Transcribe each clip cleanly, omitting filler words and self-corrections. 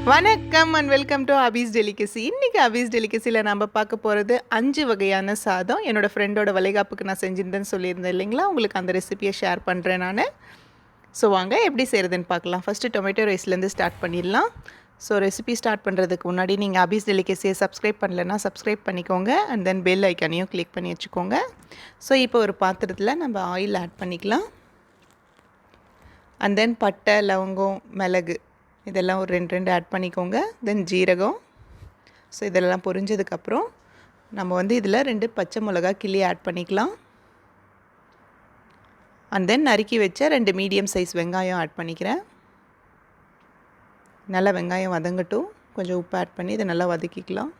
வணக்கம் and welcome to Hafiz delicacy. இன்றைக்கி அபீஸ் டெலிகசியில் நம்ம பார்க்க போகிறது 5 வகையான சாதம். என்னோடய ஃப்ரெண்டோட வளைகாப்புக்கு நான் செஞ்சுருந்தேன்னு சொல்லியிருந்தேன் இல்லைங்களா, உங்களுக்கு அந்த ரெசிபியை ஷேர் பண்ணுறேன் நான். ஸோ வாங்க எப்படி செய்கிறதுன்னு பார்க்கலாம். ஃபஸ்ட்டு டொமேட்டோ ரைஸ்லேருந்து ஸ்டார்ட் பண்ணிடலாம். ஸோ ரெசிபி ஸ்டார்ட் பண்ணுறதுக்கு முன்னாடி நீங்கள் அபீஸ் டெலிகசியை சப்ஸ்கிரைப் பண்ணலைன்னா சப்ஸ்கிரைப் பண்ணிக்கோங்க. அண்ட் தென் பெல் ஐக்கானையும் கிளிக் பண்ணி வச்சுக்கோங்க. ஸோ இப்போ ஒரு பாத்திரத்தில் நம்ம ஆயில் ஆட் பண்ணிக்கலாம். அண்ட் தென் பட்டை, லவங்கம், மிளகு இதெல்லாம் ஒரு 2 ஆட் பண்ணிக்கோங்க. தென் ஜீரகம். ஸோ இதெல்லாம் பொரிஞ்சதுக்கப்புறம் நம்ம இதில் 2 பச்சை மிளகா கிள்ளி ஆட் பண்ணிக்கலாம். அண்ட் தென் நறுக்கி வச்ச 2 மீடியம் சைஸ் வெங்காயம் ஆட் பண்ணிக்கிறேன். நல்லா வெங்காயம் வதங்கட்டும். கொஞ்சம் உப்பு ஆட் பண்ணி இதை நல்லா வதக்கிக்கலாம்.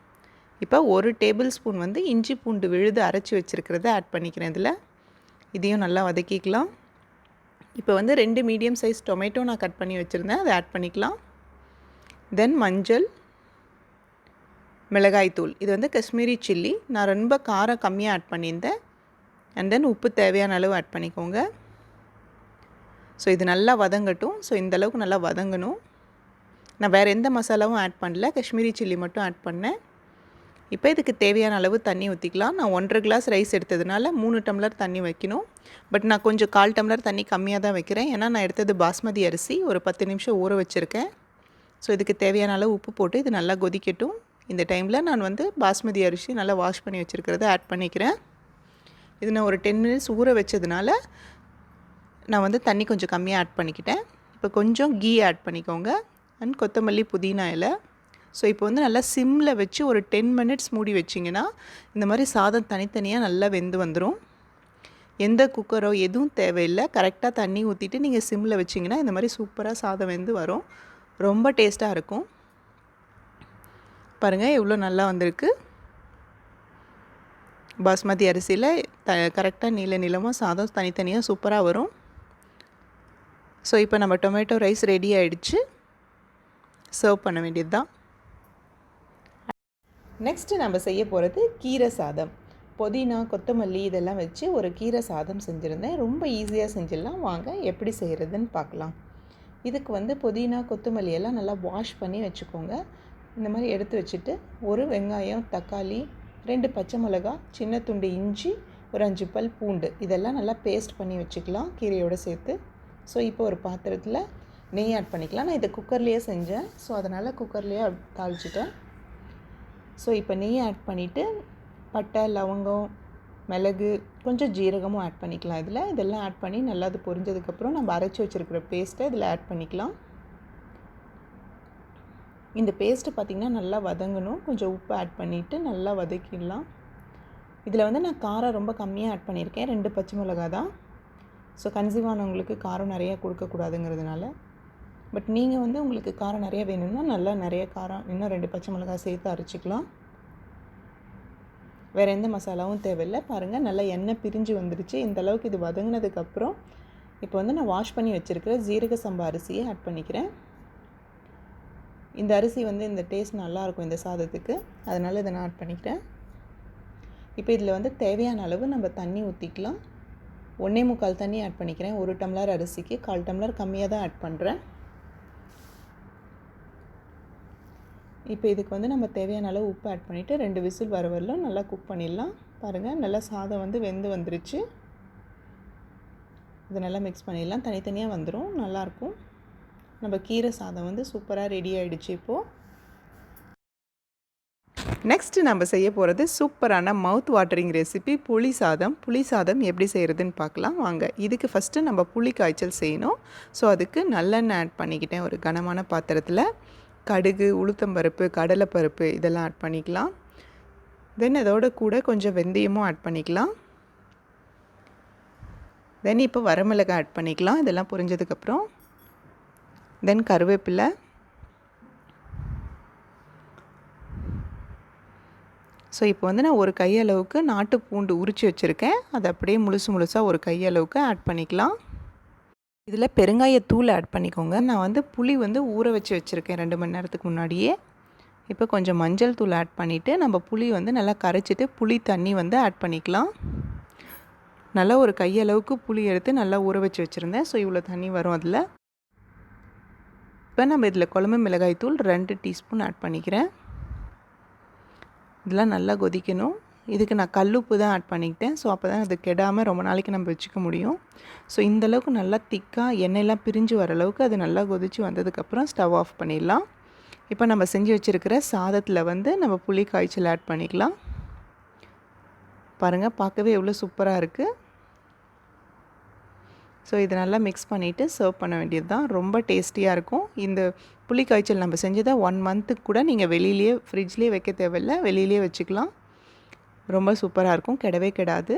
இப்போ 1 டேபிள் ஸ்பூன் இஞ்சி பூண்டு விழுது அரைச்சி வச்சுருக்கிறத ஆட் பண்ணிக்கிறேன். இதையும் நல்லா வதக்கிக்கலாம். இப்போ 2 மீடியம் சைஸ் டொமேட்டோ நான் கட் பண்ணி வச்சுருந்தேன், அதை ஆட் பண்ணிக்கலாம். தென் மஞ்சள், மிளகாய்த்தூள், இது காஷ்மீரி சில்லி, நான் ரொம்ப காரம் கம்மியாக ஆட் பண்ணியிருந்தேன். அண்ட் தென் உப்பு தேவையான அளவு ஆட் பண்ணிக்கோங்க. ஸோ இது நல்லா வதங்கட்டும். ஸோ இந்தளவுக்கு நல்லா வதங்கணும். நான் வேறு எந்த மசாலாவும் ஆட் பண்ணல, காஷ்மீரி சில்லி மட்டும் ஆட் பண்ணேன். இப்போ இதுக்கு தேவையான அளவு தண்ணி ஊற்றிக்கலாம். நான் 1.5 கிளாஸ் ரைஸ் எடுத்ததுனால 3 டம்ளர் தண்ணி வைக்கணும். பட் நான் கொஞ்சம் 1/4 டம்ளர் தண்ணி கம்மியாக தான் வைக்கிறேன். ஏன்னா நான் எடுத்தது பாஸ்மதி அரிசி, ஒரு 10 நிமிஷம் ஊற வச்சுருக்கேன். ஸோ இதுக்கு தேவையான அளவு உப்பு போட்டு இது நல்லா கொதிக்கட்டும். இந்த டைமில் நான் பாஸ்மதி அரிசி நல்லா வாஷ் பண்ணி வச்சுருக்கிறத ஆட் பண்ணிக்கிறேன். இது நான் ஒரு 10 மினிட்ஸ் ஊற வச்சதுனால நான் தண்ணி கொஞ்சம் கம்மியாக ஆட் பண்ணிக்கிட்டேன். இப்போ கொஞ்சம் கீ ஆட் பண்ணிக்கோங்க. அண்ட் கொத்தமல்லி, புதினா இலை. ஸோ இப்போ நல்லா சிம்மில் வச்சு ஒரு 10 மினிட்ஸ் மூடி வச்சிங்கன்னா இந்த மாதிரி சாதம் தனித்தனியாக நல்லா வெந்து வந்துடும். எந்த குக்கரோ எதுவும் தேவையில்லை. கரெக்டாக தண்ணி ஊற்றிட்டு நீங்கள் சிம்மில் வச்சிங்கன்னா இந்த மாதிரி சூப்பராக சாதம் வெந்து வரும். ரொம்ப டேஸ்ட்டாக இருக்கும். பாருங்கள் எவ்வளோ நல்லா வந்திருக்கு. பாஸ்மதி அரிசியில் கரெக்டாக நீளமாக சாதம் தனித்தனியாக சூப்பராக வரும். ஸோ இப்போ நம்ம டொமேட்டோ ரைஸ் ரெடி ஆகிடுச்சு. சர்வ் பண்ண வேண்டியது தான். நெக்ஸ்ட்டு நம்ம செய்ய போகிறது கீரை சாதம். புதினா, கொத்தமல்லி இதெல்லாம் வச்சு ஒரு கீரை சாதம் செஞ்சுருந்தேன். ரொம்ப ஈஸியாக செஞ்சிடலாம். வாங்க எப்படி செய்கிறதுன்னு பார்க்கலாம். இதுக்கு புதினா, கொத்தமல்லி எல்லாம் நல்லா வாஷ் பண்ணி வச்சுக்கோங்க. இந்த மாதிரி எடுத்து வச்சுட்டு ஒரு வெங்காயம், தக்காளி, 2 பச்சை மிளகா, சின்ன துண்டு இஞ்சி, ஒரு 5 பல் பூண்டு இதெல்லாம் நல்லா பேஸ்ட் பண்ணி வச்சுக்கலாம் கீரையோடு சேர்த்து. ஸோ இப்போ ஒரு பாத்திரத்தில் நெய் ஆட் பண்ணிக்கலாம். நான் இதை குக்கர்லேயே செஞ்சேன். ஸோ அதனால் குக்கர்லேயே தாளிச்சிட்டேன். ஸோ இப்போ நெய் ஆட் பண்ணிவிட்டு பட்டை, லவங்கம், மிளகு, கொஞ்சம் ஜீரகமும் ஆட் பண்ணிக்கலாம். இதெல்லாம் ஆட் பண்ணி நல்லா அது பொரிஞ்சதுக்கப்புறம் நம்ம அரைச்சி வச்சுருக்கிற பேஸ்ட்டை இதில் ஆட் பண்ணிக்கலாம். இந்த பேஸ்ட்டு பார்த்திங்கன்னா நல்லா வதங்கணும். கொஞ்சம் உப்பு ஆட் பண்ணிவிட்டு நல்லா வதக்கிடலாம். இதில் நான் காரம் ரொம்ப கம்மியாக ஆட் பண்ணியிருக்கேன். 2 பச்சை மிளகா தான். ஸோ கன்சீவ் ஆனவங்களுக்கு காரம் நிறையா கொடுக்கக்கூடாதுங்கிறதுனால. பட் நீங்கள் உங்களுக்கு காரம் நிறையா வேணும்னா நல்லா நிறைய காரம் இன்னும் 2 பச்சை மிளகாய் சேர்த்து அரைச்சிக்கலாம். வேறு எந்த மசாலாவும் தேவையில்லை. பாருங்கள் நல்லா எண்ணெய் பிரிஞ்சு வந்துடுச்சு. இந்த அளவுக்கு இது வதங்கினதுக்கப்புறம் இப்போ நான் வாஷ் பண்ணி வச்சுருக்கிற ஜீரக சம்பா அரிசியை ஆட் பண்ணிக்கிறேன். இந்த அரிசி இந்த டேஸ்ட் நல்லாயிருக்கும் இந்த சாதத்துக்கு, அதனால் இதை நான் ஆட் பண்ணிக்கிறேன். இப்போ இதில் தேவையான அளவு நம்ம தண்ணி ஊற்றிக்கலாம். 1.25 தண்ணி ஆட் பண்ணிக்கிறேன். 1 டம்ளர் அரிசிக்கு 1/4 டம்ளர் கம்மியாக தான் ஆட் பண்ணுறேன். இப்போ இதுக்கு நம்ம தேவையான அளவு உப்பு ஆட் பண்ணிவிட்டு 2 விசில் வர வரலும் நல்லா குக் பண்ணிடலாம். பாருங்கள் நல்லா சாதம் வெந்து வந்துருச்சு. இதை நல்லா மிக்ஸ் பண்ணிடலாம். தனித்தனியாக வந்துடும், நல்லாயிருக்கும். நம்ம கீரை சாதம் சூப்பராக ரெடி ஆகிடுச்சு. இப்போது நெக்ஸ்ட்டு நம்ம செய்ய போகிறது சூப்பரான மவுத் வாட்டரிங் ரெசிபி புளி சாதம். புளி சாதம் எப்படி செய்கிறதுன்னு பார்க்கலாம் வாங்க. இதுக்கு ஃபஸ்ட்டு நம்ம புளி காய்ச்சல் செய்யணும். ஸோ அதுக்கு நல்லெண்ணெய் ஆட் பண்ணிக்கிட்டேன் ஒரு கனமான பாத்திரத்தில். கடுகு, உளுத்தம்பருப்பு, கடலைப்பருப்பு இதெல்லாம் ஆட் பண்ணிக்கலாம். தென் அதோட கூட கொஞ்சம் வெந்தயமும் ஆட் பண்ணிக்கலாம். தென் இப்போ வரமிளகாய் ஆட் பண்ணிக்கலாம். இதெல்லாம் பொரிஞ்சதுக்கப்புறம் தென் கருவேப்பிலை, ஸோ இப்போ நான் ஒரு கையளவுக்கு நாட்டு பூண்டு உரித்து வச்சுருக்கேன். அதை அப்படியே முழுசாக ஒரு கையளவுக்கு ஆட் பண்ணிக்கலாம். இதில் பெருங்காயத்தூள் ஆட் பண்ணிக்கோங்க. நான் புளி ஊற வச்சு வச்சுருக்கேன் 2 மணி நேரத்துக்கு முன்னாடியே. இப்போ கொஞ்சம் மஞ்சள் தூள் ஆட் பண்ணிவிட்டு நம்ம புளி நல்லா கரைச்சிட்டு புளி தண்ணி ஆட் பண்ணிக்கலாம். நல்லா ஒரு கையளவுக்கு புளி எடுத்து நல்லா ஊற வச்சு வச்சுருந்தேன். ஸோ இவ்வளோ தண்ணி வரும் அதில். இப்போ நம்ம இதில் குழம்பு மிளகாய் தூள் 2 டீஸ்பூன் ஆட் பண்ணிக்கிறேன். இதெல்லாம் நல்லா கொதிக்கணும். இதுக்கு நான் கல்லுப்பு தான் ஆட் பண்ணிக்கிட்டேன். ஸோ அப்போ தான் அது கெடாமல் ரொம்ப நாளைக்கு நம்ம வச்சுக்க முடியும். ஸோ இந்தளவுக்கு நல்லா திக்காக எண்ணெயெல்லாம் பிரிஞ்சு வர அளவுக்கு அது நல்லா கொதித்து வந்ததுக்கப்புறம் ஸ்டவ் ஆஃப் பண்ணிடலாம். இப்போ நம்ம செஞ்சு வச்சுருக்கிற சாதத்தில் வந்து நம்ம புளி காய்ச்சல் ஆட் பண்ணிக்கலாம். பாருங்கள், பார்க்கவே எவ்வளோ சூப்பராக இருக்குது. ஸோ இதை நல்லா மிக்ஸ் பண்ணிவிட்டு சர்வ் பண்ண வேண்டியது தான். ரொம்ப டேஸ்டியாக இருக்கும். இந்த புளி காய்ச்சல் நம்ம செஞ்சதை 1 மந்த்துக்கு கூட நீங்கள் வெளியிலேயே ஃப்ரிட்ஜ்லேயே வைக்க தேவையில்லை, வெளியிலேயே வச்சுக்கலாம். ரொம்ப சூப்பராக இருக்கும், கெடவே கெடாது.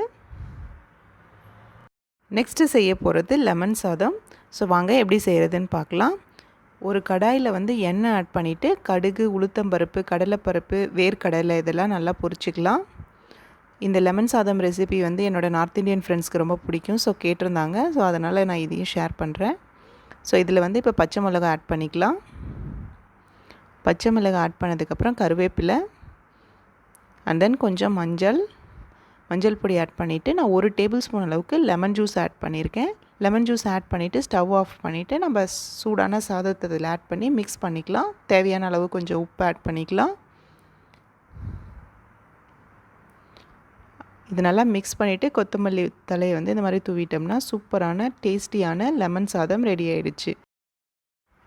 நெக்ஸ்ட்டு செய்ய போகிறது லெமன் சாதம். ஸோ வாங்க எப்படி செய்கிறதுன்னு பார்க்கலாம். ஒரு கடாயில் வந்து எண்ணெய் ஆட் பண்ணிவிட்டு கடுகு, உளுத்தம்பருப்பு, கடலைப்பருப்பு, வேர்க்கடலை இதெல்லாம் நல்லா பொரிச்சிக்கலாம். இந்த லெமன் சாதம் ரெசிபி வந்து என்னோடய நார்த் இந்தியன் ஃப்ரெண்ட்ஸ்க்கு ரொம்ப பிடிக்கும். ஸோ கேட்டிருந்தாங்க. ஸோ அதனால் நான் இதையும் ஷேர் பண்ணுறேன். ஸோ இதில் வந்து இப்போ பச்சை மிளகாய் ஆட் பண்ணிக்கலாம். பச்சை மிளகாய் ஆட் பண்ணதுக்கப்புறம் கருவேப்பிலை அண்ட் தென் கொஞ்சம் மஞ்சள் பொடி ஆட் பண்ணிவிட்டு நான் 1 டேபிள் ஸ்பூன் அளவுக்கு லெமன் ஜூஸ் ஆட் பண்ணியிருக்கேன். லெமன் ஜூஸ் ஆட் பண்ணிவிட்டு ஸ்டவ் ஆஃப் பண்ணிவிட்டு நம்ம சூடான சாதத்தை இதில் ஆட் பண்ணி மிக்ஸ் பண்ணிக்கலாம். தேவையான அளவு கொஞ்சம் உப்பு ஆட் பண்ணிக்கலாம். இது நல்லா மிக்ஸ் பண்ணிவிட்டு கொத்தமல்லி தலையை வந்து இந்த மாதிரி தூவிட்டோம்னா சூப்பரான டேஸ்டியான லெமன் சாதம் ரெடி ஆகிடுச்சு.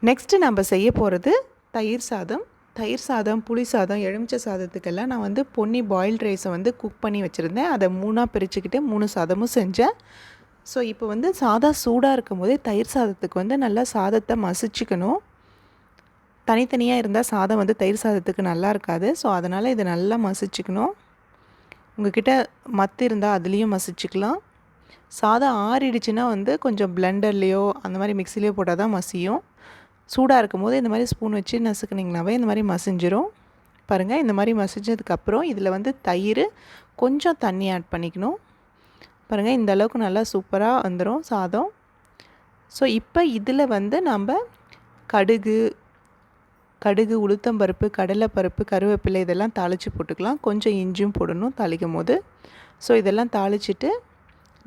நெக்ஸ்ட்டு நம்ம செய்ய போகிறது தயிர் சாதம். தயிர் சாதம், புளி சாதம், எலுமிச்சை சாதத்துக்கெல்லாம் நான் வந்து பொன்னி பாயில்ட் ரைஸை வந்து குக் பண்ணி வச்சுருந்தேன். அதை 3ஆக பிரிச்சுக்கிட்டு 3 சாதமும் செஞ்சேன். ஸோ இப்போ வந்து சாதம் சூடாக இருக்கும் போதே தயிர் சாதத்துக்கு வந்து நல்லா சாதத்தை மசிச்சுக்கணும். தனித்தனியாக இருந்தால் சாதம் வந்து தயிர் சாதத்துக்கு நல்லா இருக்காது. ஸோ அதனால் இதை நல்லா மசிச்சுக்கணும். உங்கள்கிட்ட மத்து இருந்தால் அதுலேயும் மசிச்சுக்கலாம். சாதம் ஆறிடுச்சுன்னா வந்து கொஞ்சம் பிளெண்டர்லேயோ அந்த மாதிரி மிக்சிலேயோ போட்டால் தான் மசியும். சூடாக இருக்கும் போது இந்த மாதிரி ஸ்பூன் வச்சு நசுக்குனிங்கனாவே இந்த மாதிரி மசிஞ்சிரும். பாருங்கள், இந்த மாதிரி மசிஞ்சதுக்கப்புறம் இதில் வந்து தயிர் கொஞ்சம் தண்ணி ஆட் பண்ணிக்கணும். பாருங்கள், இந்த அளவுக்கு நல்லா சூப்பராக வந்துடும் சாதம். ஸோ இப்போ இதில் வந்து நம்ம கடுகு, உளுத்தம்பருப்பு, கடலைப்பருப்பு, கருவேப்பிலை இதெல்லாம் தாளித்து போட்டுக்கலாம். கொஞ்சம் இஞ்சியும் போடணும் தாளிக்கும் போது. ஸோ இதெல்லாம் தாளிச்சிட்டு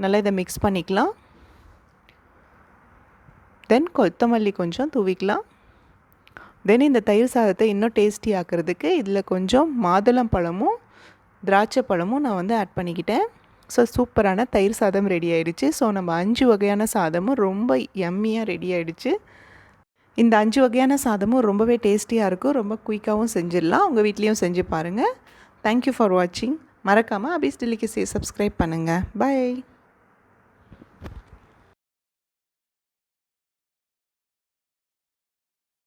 நல்லா இதை மிக்ஸ் பண்ணிக்கலாம். தென் கொத்தமல்லி கொஞ்சம் தூவிக்கலாம். தென் இந்த தயிர் சாதத்தை இன்னும் டேஸ்டி ஆக்கிறதுக்கு இதில் கொஞ்சம் மாதுளம்பழமும் திராட்சை பழமும் நான் வந்து ஆட் பண்ணிக்கிட்டேன். ஸோ சூப்பரான தயிர் சாதம் ரெடி ஆகிடுச்சு. ஸோ நம்ம 5 வகையான சாதமும் ரொம்ப யம்மியாக ரெடி ஆகிடுச்சு. இந்த 5 வகையான சாதமும் ரொம்பவே டேஸ்டியாக இருக்கும். ரொம்ப குயிக்காகவும் செஞ்சிடலாம். உங்கள் வீட்லேயும் செஞ்சு பாருங்கள். தேங்க்யூ ஃபார் வாட்சிங். மறக்காமல் அபிஸ் டெலிகேசியை சப்ஸ்கிரைப் பண்ணுங்கள். பை.